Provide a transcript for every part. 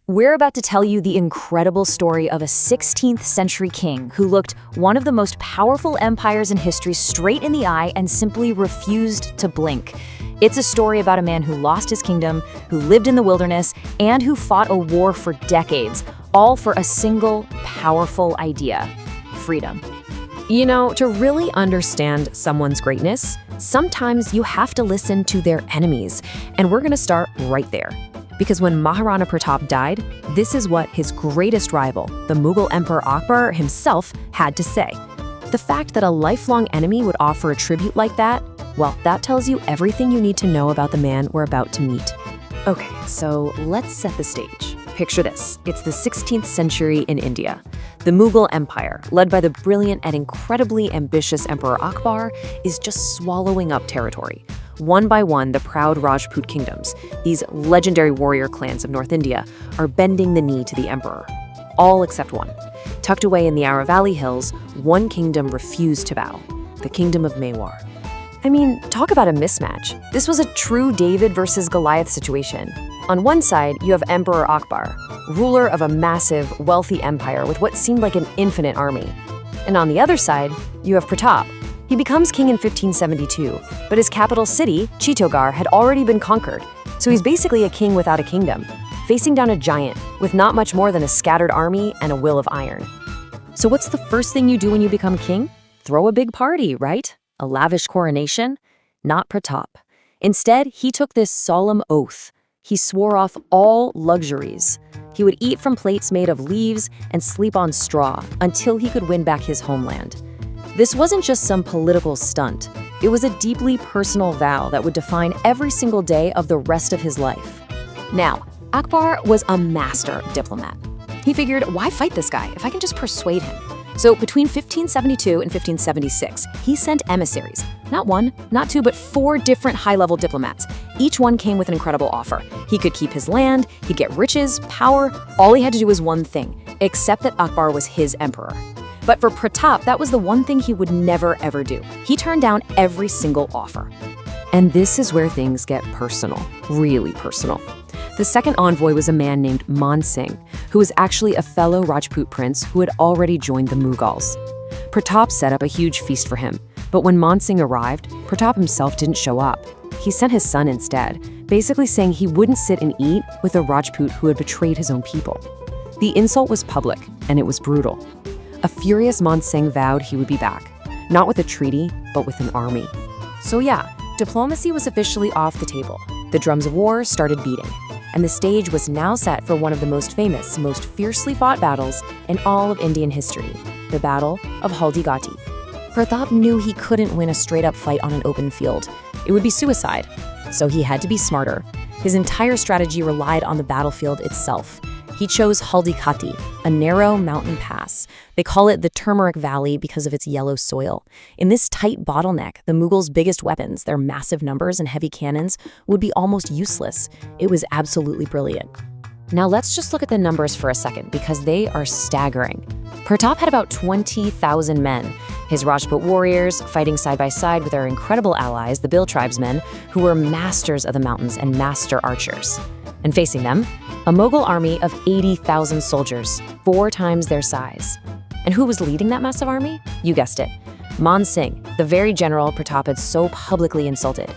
We're about to tell you the incredible story of a 16th century king who looked one of the most powerful empires in history straight in the eye and simply refused to blink. It's a story about a man who lost his kingdom, who lived in the wilderness, and who fought a war for decades, all for a single, powerful idea: freedom. You know, to really understand someone's greatness, sometimes you have to listen to their enemies. And we're gonna start right there. Because when Maharana Pratap died, this is what his greatest rival, the Mughal Emperor Akbar himself, had to say. The fact that a lifelong enemy would offer a tribute like that, well, that tells you everything you need to know about the man we're about to meet. Okay, so let's set the stage. Picture this. It's the 16th century in India. The Mughal Empire, led by the brilliant and incredibly ambitious Emperor Akbar, is just swallowing up territory. One by one, the proud Rajput kingdoms, these legendary warrior clans of North India, are bending the knee to the emperor. All except one. Tucked away in the Aravalli Hills, one kingdom refused to bow: the kingdom of Mewar. I mean, talk about a mismatch. This was a true David versus Goliath situation. On one side, you have Emperor Akbar, ruler of a massive, wealthy empire with what seemed like an infinite army. And on the other side, you have Pratap. He becomes king in 1572, but his capital city, Chittorgarh, had already been conquered. So he's basically a king without a kingdom, facing down a giant with not much more than a scattered army and a will of iron. So what's the first thing you do when you become king? Throw a big party, right? A lavish coronation? Not Pratap. Instead, he took this solemn oath. He swore off all luxuries. He would eat from plates made of leaves and sleep on straw until he could win back his homeland. This wasn't just some political stunt. It was a deeply personal vow that would define every single day of the rest of his life. Now, Akbar was a master diplomat. He figured, why fight this guy if I can just persuade him? So between 1572 and 1576, he sent emissaries. Not one, not two, but 4 different high-level diplomats. Each one came with an incredible offer. He could keep his land, he'd get riches, power. All he had to do was one thing: accept that Akbar was his emperor. But for Pratap, that was the one thing he would never, ever do. He turned down every single offer. And this is where things get personal, really personal. The second envoy was a man named Man Singh, who was actually a fellow Rajput prince who had already joined the Mughals. Pratap set up a huge feast for him, but when Man Singh arrived, Pratap himself didn't show up. He sent his son instead, basically saying he wouldn't sit and eat with a Rajput who had betrayed his own people. The insult was public, and it was brutal. A furious Man Singh vowed he would be back, not with a treaty, but with an army. So yeah, diplomacy was officially off the table. The drums of war started beating, and the stage was now set for one of the most famous, most fiercely fought battles in all of Indian history, the Battle of Haldighati. Pratap knew he couldn't win a straight-up fight on an open field. It would be suicide, so he had to be smarter. His entire strategy relied on the battlefield itself. He chose Haldighati, a narrow mountain pass. They call it the Turmeric Valley because of its yellow soil. In this tight bottleneck, the Mughals' biggest weapons, their massive numbers and heavy cannons, would be almost useless. It was absolutely brilliant. Now let's just look at the numbers for a second, because they are staggering. Pratap had about 20,000 men. His Rajput warriors fighting side by side with their incredible allies, the Bhil tribesmen, who were masters of the mountains and master archers. And facing them, a Mughal army of 80,000 soldiers, 4 times their size. And who was leading that massive army? You guessed it, Man Singh, the very general Pratap had so publicly insulted.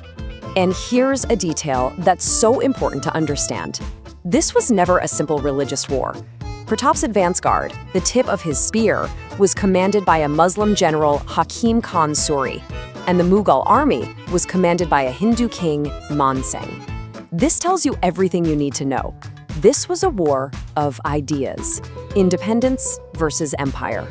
And here's a detail that's so important to understand. This was never a simple religious war. Pratap's advance guard, the tip of his spear, was commanded by a Muslim general, Hakim Khan Suri, and the Mughal army was commanded by a Hindu king, Man Singh. This tells you everything you need to know. This was a war of ideas, independence versus empire.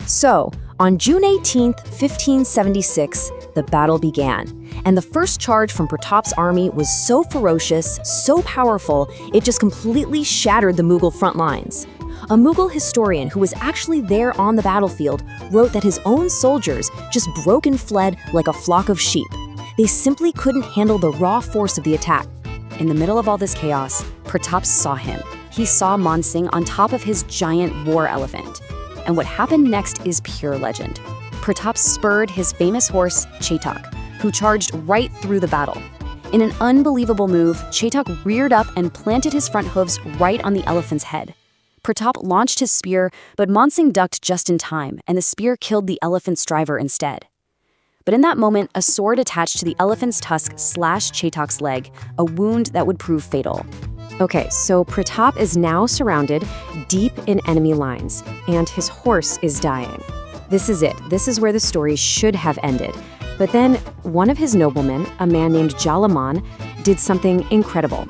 So, on June 18th, 1576, the battle began, and the first charge from Pratap's army was so ferocious, so powerful, it just completely shattered the Mughal front lines. A Mughal historian who was actually there on the battlefield wrote that his own soldiers just broke and fled like a flock of sheep. They simply couldn't handle the raw force of the attack. In the middle of all this chaos, Pratap saw him. He saw Man Singh on top of his giant war elephant. And what happened next is pure legend. Pratap spurred his famous horse, Chetak, who charged right through the battle. In an unbelievable move, Chetak reared up and planted his front hooves right on the elephant's head. Pratap launched his spear, but Mansingh ducked just in time, and the spear killed the elephant's driver instead. But in that moment, a sword attached to the elephant's tusk slashed Chetak's leg, a wound that would prove fatal. Okay, so Pratap is now surrounded deep in enemy lines, and his horse is dying. This is it. This is where the story should have ended. But then one of his noblemen, a man named Jalaman, did something incredible.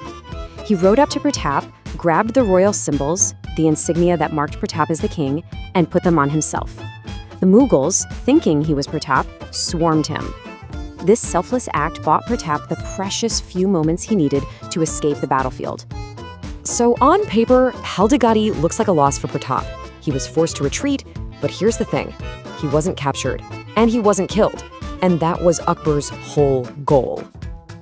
He rode up to Pratap, grabbed the royal symbols, the insignia that marked Pratap as the king, and put them on himself. The Mughals, thinking he was Pratap, swarmed him. This selfless act bought Pratap the precious few moments he needed to escape the battlefield. So on paper, Haldighati looks like a loss for Pratap. He was forced to retreat, but here's the thing. He wasn't captured, and he wasn't killed. And that was Akbar's whole goal.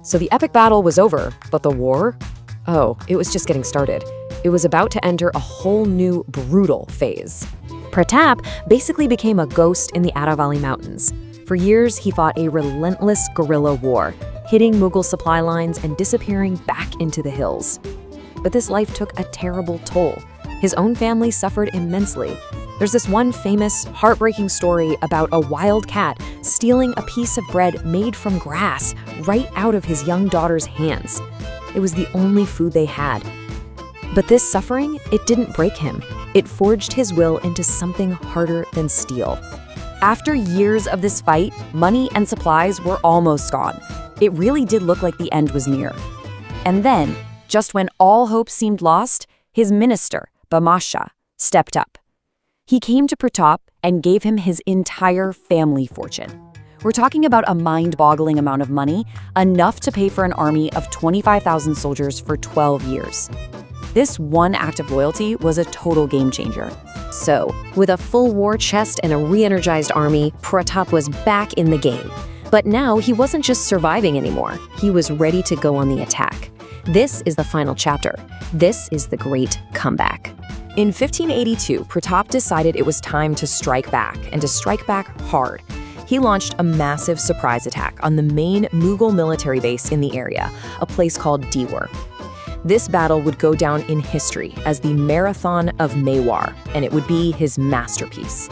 So the epic battle was over, but the war? Oh, it was just getting started. It was about to enter a whole new, brutal phase. Pratap basically became a ghost in the Aravalli Mountains. For years, he fought a relentless guerrilla war, hitting Mughal supply lines and disappearing back into the hills. But this life took a terrible toll. His own family suffered immensely. There's this one famous, heartbreaking story about a wild cat stealing a piece of bread made from grass right out of his young daughter's hands. It was the only food they had. But this suffering, it didn't break him. It forged his will into something harder than steel. After years of this fight, money and supplies were almost gone. It really did look like the end was near. And then, just when all hope seemed lost, his minister, Bamasha, stepped up. He came to Pratap and gave him his entire family fortune. We're talking about a mind-boggling amount of money, enough to pay for an army of 25,000 soldiers for 12 years. This one act of loyalty was a total game changer. So, with a full war chest and a re-energized army, Pratap was back in the game. But now he wasn't just surviving anymore. He was ready to go on the attack. This is the final chapter. This is the great comeback. In 1582, Pratap decided it was time to strike back, and to strike back hard. He launched a massive surprise attack on the main Mughal military base in the area, a place called Mewar. This battle would go down in history as the Marathon of Mewar, and it would be his masterpiece.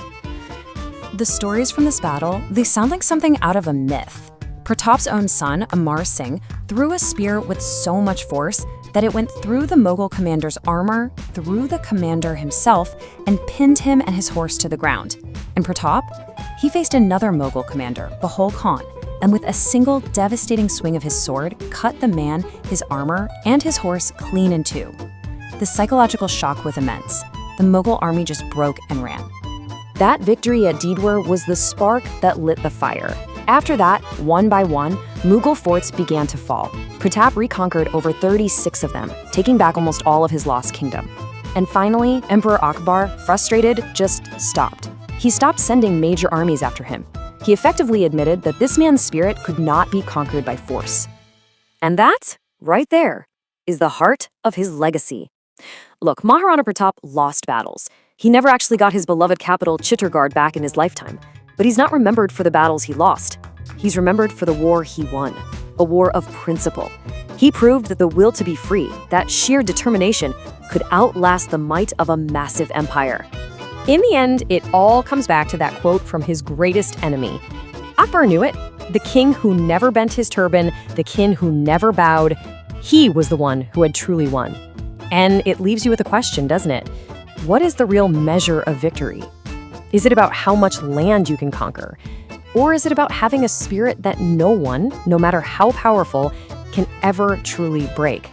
The stories from this battle, they sound like something out of a myth. Pratap's own son, Amar Singh, threw a spear with so much force that it went through the Mughal commander's armor, through the commander himself, and pinned him and his horse to the ground. And Pratap, he faced another Mughal commander, Bahul Khan, and with a single devastating swing of his sword, cut the man, his armor, and his horse clean in two. The psychological shock was immense. The Mughal army just broke and ran. That victory at Mewar was the spark that lit the fire. After that, one by one, Mughal forts began to fall. Pratap reconquered over 36 of them, taking back almost all of his lost kingdom. And finally, Emperor Akbar, frustrated, just stopped. He stopped sending major armies after him. He effectively admitted that this man's spirit could not be conquered by force. And that, right there, is the heart of his legacy. Look, Maharana Pratap lost battles. He never actually got his beloved capital, Chittorgarh, back in his lifetime. But he's not remembered for the battles he lost. He's remembered for the war he won, a war of principle. He proved that the will to be free, that sheer determination, could outlast the might of a massive empire. In the end, it all comes back to that quote from his greatest enemy. Akbar knew it. The king who never bent his turban, the king who never bowed, he was the one who had truly won. And it leaves you with a question, doesn't it? What is the real measure of victory? Is it about how much land you can conquer? Or is it about having a spirit that no one, no matter how powerful, can ever truly break?